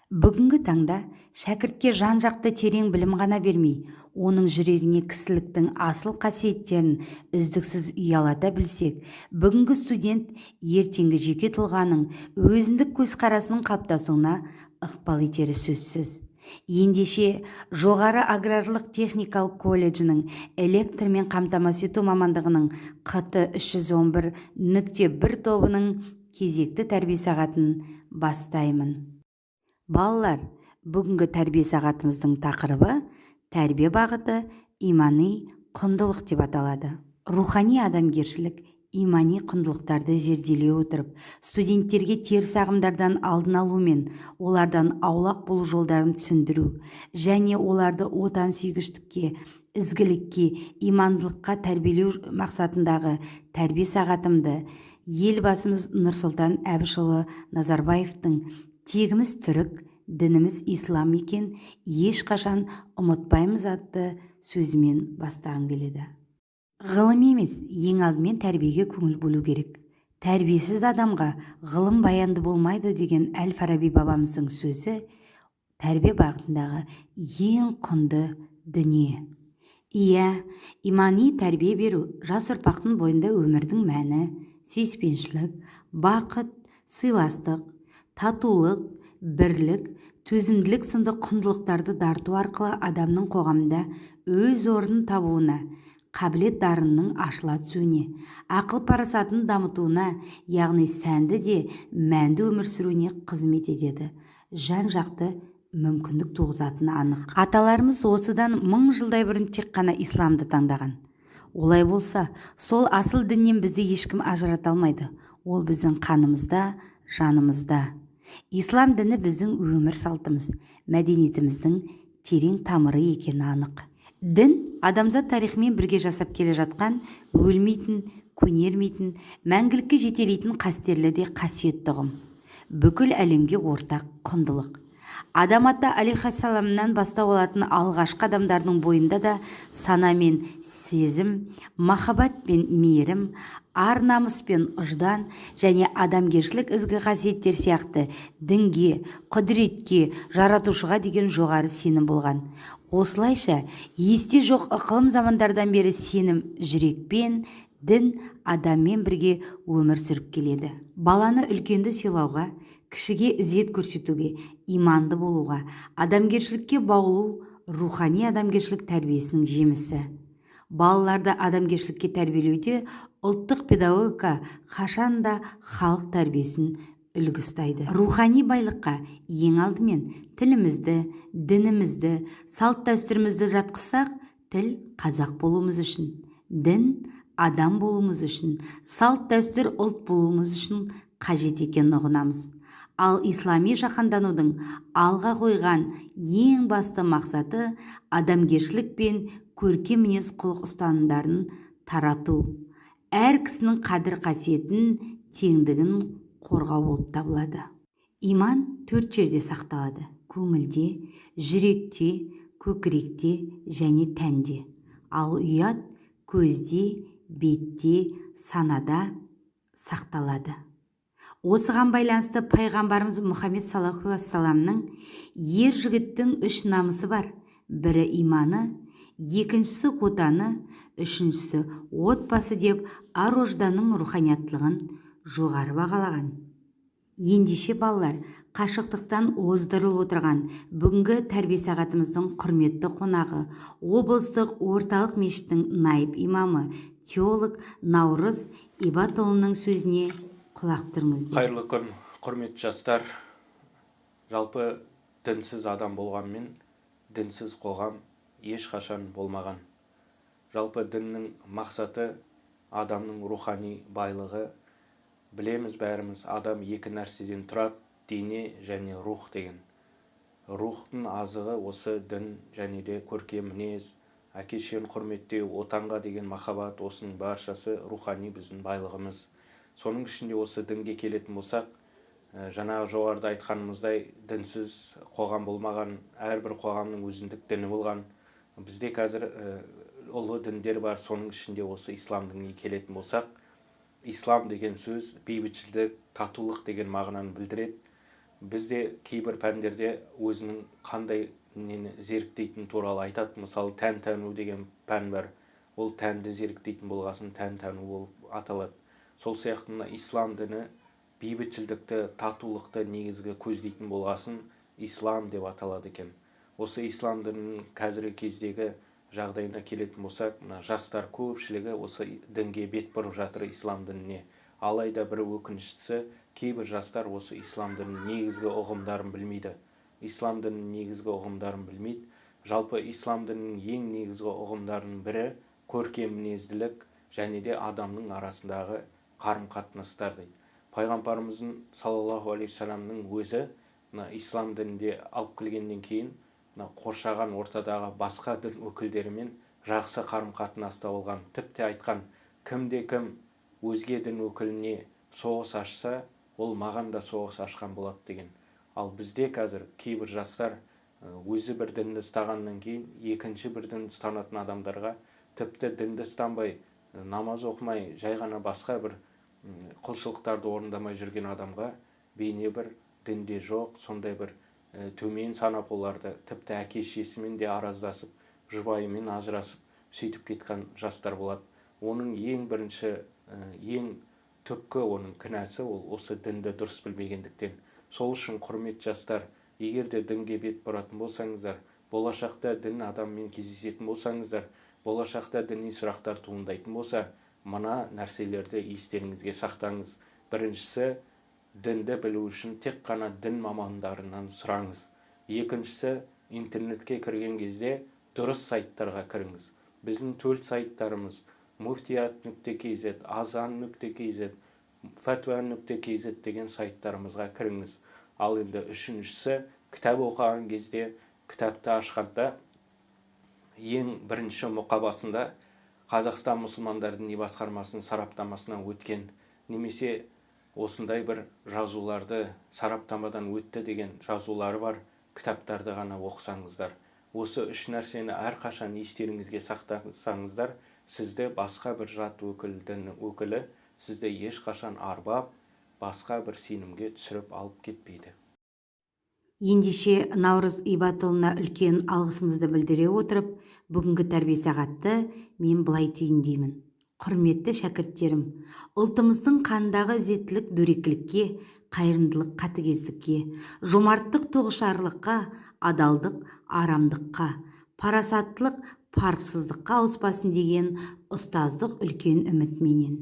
Бүгінгі таңда шәкіртке жан-жақты терең білім ғана бермей, оның жүрегіне кісіліктің асыл қасиеттерін үздіксіз ұялата білсек, бүгінгі студент ертеңгі жеке тұлғаның өзіндік көзқарасының қалыптасуына ықпал етері сөзсіз. Ендеше жоғары аграрлық техникалық колледжінің электрмен қамтамасыз ету мамандығының қ 311.1 тобының кезекті тәрбие сағатын бастаймын. Балалар, бүгінгі тәрбие сағатымыздың тақырыбы тәрбие бағыты имани құндылық деп аталады. Рухани адамгершілік, имани құндылықтарды зерделей отырып, студенттерге теріс ағымдардан алдын алу мен олардан аулақ болу жолдарын түсіндіру және оларды отансүйгіштікке, ізгілікке, имандылыққа тәрбиелеу мақсатындағы тәрбие сағатымды елбасымыз Нұрсұлтан Әбішұлы Назарбаевтың «Тегіміз түрік, дініміз ислам екен, ешқашан ұмытпаймыз» атты сөзімен бастағым келеді. Ғылым емес, ең алдымен тәрбиеге көңіл бөлу керек. Тәрбиесіз адамға ғылым баянды болмайды деген Әл-Фараби бабамыздың сөзі тәрбие бағытындағы ең құнды дүние. Иә, имани тәрбие беру жас ұрпақтың бойында өмірдің мәні, сүйіспеншілік, бақыт, сыйластық, татулық, бірлік, төзімділік сынды құндылықтарды дарту арқылы адамның қоғамда өз орнын табуына, қабілет дарынның ашыла түсуіне, ақыл парасатын дамытуына, яғни сәнді де мәнді өмір сүруіне қызмет етеді. Жан-жақты мүмкіндік туғызатыны анық. Аталарымыз осыдан 1000 жылдай бұрын тек қана исламды таңдаған. Олай болса, сол асыл діннен бізді ешкім ажырата алмайды. Ол біздің қанымызда, жанымызда. Ислам діні біздің өмір салтымыз, мәдениетіміздің терең тамыры екені анық. Дін адамзат тарихымен бірге жасап келе жатқан, өлмейтін, көнермейтін, мәңгілікке жетелейтін қастерлі де қасиетті ұғым. Бүкіл әлемге ортақ құндылық. Адам ата алейхиссаламнан бастау алатын алғашқы адамдардың бойында да сана мен сезім, махаббат пен мейірім, ар намыс пен ұждан және адамгершілік ізгі қасиеттер сияқты дінге, құдіретке, жаратушыға деген жоғары сенім болған. Осылайша, есте жоқ ықылым замандардан бері сенім жүрекпен, дін адаммен бірге өмір сүріп келеді. Баланы үлкенді сыйлауға, кішіге ізет көрсетуге, иманды болуға, адамгершілікке баулу рухани адамгершілік тәрбиесінің жемісі. Балаларды адамгершілікке тәрбиелеуде ұлттық педагогика қашанда халық тәрбиесін үлгі ұстайды. Рухани байлыққа ең алдымен тілімізді, дінімізді, салт дәстүрімізді жатқызсақ, тіл қазақ болуымыз үшін, дін адам болуымыз үшін, салт дәстүр ұлт болуымыз үшін қажет екенін ұғынамыз. Ал ислами жаһанданудың алға қойған ең басты мақсаты адамгершілік пен көркем мінез құлық ұстанымдарын тарату, әр кісінің қадір қасиетін, теңдігін қорғау болып табылады. Иман 4 жерде сақталады: көңілде, жүректе, көкіректе және тәнде. Ал ұят көзде, бетте, санада сақталады. Осыған байланысты пайғамбарымыз Мұхаммед саллаллаху алейхи уассаламның ер жігіттің 3 намысы бар. Бірі иманы, екіншісі отаны, үшіншісі отбасы деп ар-ожданның руханияттылығын жоғары бағалаған. Ендеше балалар, қашықтықтан оздырылып отырған бүгінгі тәрбие сағатымыздың құрметті қонағы, облыстық орталық мешіттің найып имамы, теолог Наурыз Ибатұлының сөзіне құлақ түріңіздер. Қайырлы күн, құрметті жастар. Жалпы дінсіз адам болғанмен, дінсіз қоғам ешқашан болмаған. Жалпы діннің мақсаты адамның рухани байлығы. Білеміз бәріміз, адам 2 нәрседен тұрады: дене және рух деген. Рухтың азығы осы дін және де көркем мінез, әке-шешені құрметтеу, отанға деген махаббат, осының баршасы рухани біздің байлығымыз. Соның ішінде осы дінге келетін болсақ, жаңағы жоғарыда айтқанымыздай, дінсіз қоғам болмаған, әрбір қоғамның өзіндік діні болған. Бізде қазір ұлы діндер бар, соның ішінде осы ислам дініне келетін болсақ, ислам деген сөз бейбітшілік, татулық деген мағынаны білдіреді. Бізде кейбір пәндерде өзінің қандай нені зеріктейтін туралы айтады. Мысалы, тән тану деген пән бар. Ол тәнді зеріктейтін болғасын тән тану болып аталады. Сол сияқты мына ислам діні бейбітшілдікті, татулықты негізгі көздейтін болғасын ислам деп аталады екен. Осы ислам дінінің қазіргі кездегі жағдайына келетін болсақ, мына жастар көпшілігі осы дінге бет бұрып жатыр, ислам дініне. Алайда бір өкініштісі, кейбір жастар осы ислам дінінің негізгі ұғымдарын білмейді. Ислам дінінің негізгі ұғымдарын білмейді. Жалпы ислам дінінің ең негізгі ұғымдарының бірі көркем мінезділік және де адамның арасындағы қарым-қатынастар дейді. Пайғамбарымыздың саллаллаху алейхи вассаламның өзі ислам дінінде алып келгеннен кейін қоршаған ортадағы басқа дін өкілдерімен жақсы қарым-қатынаста болған. Тіпті айтқан, кімде-кім өзге дін өкіліне соғыс ашса, ол маған да соғыс ашқан болады деген. Ал бізде қазір кейбір жастар өзі бір дінді ұстағаннан кейін екінші бір дінді ұстанатын адамдарға, тіпті дінді ұстанбай, намаз оқымай, жай ғана басқа бір құлшылықтарды орындамай жүрген адамға бейне бір дінде жоқ, сондай бір төмен санап оларды, тіпті әке-шешесімен де араздасып, жұбайымен ажырасып, сөйтіп кеткен жастар болады. Оның ең бірінші, ең түпкі оның кінәсі ол осы дінді дұрыс білмегендіктен. Сол үшін құрмет жастар, егер де дінге бет бұратын болсаңыздар, болашақта дін адаммен кездесетін болсаңыздар, болашақта діни сұрақтар туындайтын болса, мына нәрселерді естеріңізге сақтаңыз. Біріншісі, дінді білу үшін тек қана дін мамандарынан сұраңыз. Екіншісі, интернетке кірген кезде дұрыс сайттарға кіріңіз. Біздің 4 сайттарымыз muftiyat.kz, azan.kz, fatwa.kz деген сайттарымызға кіріңіз. Ал енді үшіншісі, кітап оқыған кезде, кітапты ашқанда ең бірінші мұқабасында Қазақстан мұсылмандар діни басқармасының сараптамасынан өткен, немесе осындай бір жазуларды сараптамадан өтті деген жазулары бар кітаптарды ғана оқысаңыздар. Осы үш нәрсені әрқашан естеріңізге сақтансаңыздар, сізді басқа бір жат өкілі сізді ешқашан арбап, басқа бір сенімге түсіріп алып кетпейді. Ендеше Наурыз Ибатұлына үлкен алғысымызды білдіре отырып, бүгінгі тәрбие сағатты мен былай түйіндеймін. Құрметті шәкірттерім, ұлтымыздың қандағы ізеттілік дөрекілікке, қайырымдылық қатыгездікке, жомарттық тоғышарлыққа, адалдық арамдыққа, парасаттылық парықсыздыққа ауыспасын деген ұстаздық үлкен үмітменен.